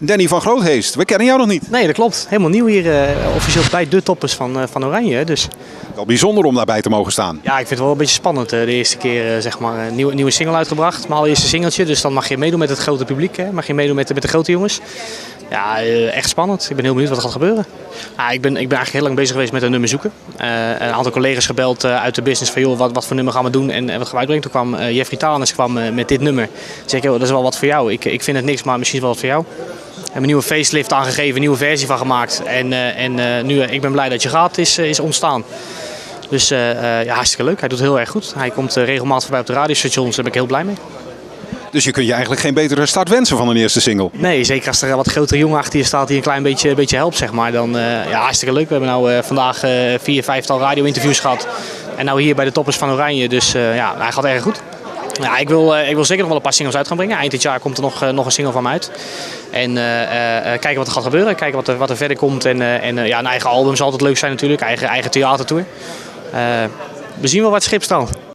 Danny van Grootheest, we kennen jou nog niet. Nee, dat klopt. Helemaal nieuw hier. Officieel bij de toppers van Oranje. Dus Wel bijzonder om daarbij te mogen staan. ja, ik vind het wel een beetje spannend. De eerste keer zeg maar, een nieuwe single uitgebracht. Mijn allereerste singeltje. Dus dan mag je meedoen met het grote publiek. Hè? Mag je meedoen met de grote jongens. Ja, echt spannend. Ik ben heel benieuwd wat er gaat gebeuren. Ik ben eigenlijk heel lang bezig geweest met een nummer zoeken. Een aantal collega's gebeld uit de business van joh, wat voor nummer gaan we doen en wat gaan we uitbrengen. Toen kwam Jeffrey Thalens met dit nummer. Toen zei ik, joh, dat is wel wat voor jou. Ik vind het niks, maar misschien wel wat voor jou. We hebben een nieuwe facelift aangegeven, een nieuwe versie van gemaakt. En nu Ik ben blij dat je gaat is ontstaan. Dus ja, hartstikke leuk. Hij doet het heel erg goed. Hij komt regelmatig voorbij op de radiostations. Daar ben ik heel blij mee. Dus je kunt je eigenlijk geen betere start wensen van een eerste single. Nee, zeker als er een wat grotere jongen achter je staat die een klein beetje helpt, zeg maar. Dan ja, hartstikke leuk. We hebben nou vandaag 4, 5-tal radio-interviews gehad. En nou hier bij de toppers van Oranje. Dus ja, hij gaat erg goed. Ja, ik wil zeker nog wel een paar singles uit gaan brengen. Eind dit jaar komt er nog een single van me uit. En kijken wat er gaat gebeuren. Kijken wat er verder komt. En ja, een eigen album zal altijd leuk zijn natuurlijk. Eigen theatertour. We zien wel wat schip staan.